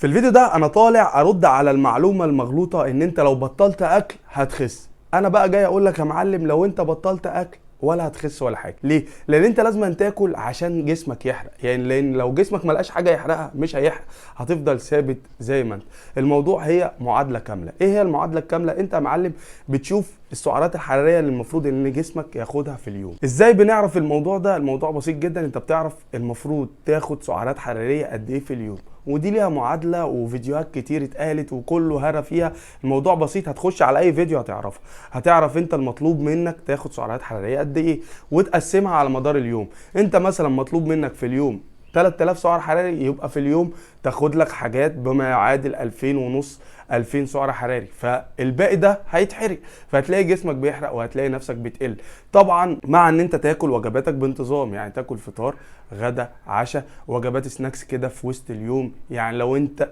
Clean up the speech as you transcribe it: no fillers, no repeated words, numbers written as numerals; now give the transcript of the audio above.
في الفيديو ده انا طالع ارد على المعلومه المغلوطه ان انت لو بطلت اكل هتخس. انا بقى جاي اقول لك يا معلم، لو انت بطلت اكل ولا هتخس ولا حاجه. ليه؟ لان انت لازم تاكل عشان جسمك يحرق، يعني لان لو جسمك ملقاش حاجه يحرقها مش هيحرق، هتفضل ثابت زي ما انت. الموضوع هي معادله كامله. ايه هي المعادله الكامله؟ انت يا معلم بتشوف السعرات الحراريه اللي المفروض ان جسمك ياخدها في اليوم. ازاي بنعرف الموضوع ده؟ الموضوع بسيط جدا. انت بتعرف المفروض تاخد سعرات حراريه قد ايه في اليوم، ودي ليها معادله وفيديوهات كتير اتقالت وكله هرى فيها. الموضوع بسيط، هتخش على اي فيديو هتعرفه. هتعرف انت المطلوب منك تاخد سعرات حراريه قد ايه وتقسمها على مدار اليوم. انت مثلا مطلوب منك في اليوم 3000 سعر حراري، يبقى في اليوم تاخد لك حاجات بما يعادل 2000 ونص 2000 سعر حراري، فالباقي ده هيتحرق، فهتلاقي جسمك بيحرق وهتلاقي نفسك بتقل. طبعا مع ان انت تاكل وجباتك بانتظام، يعني تاكل فطار غدا عشاء وجبات سناكس كده في وسط اليوم. يعني لو انت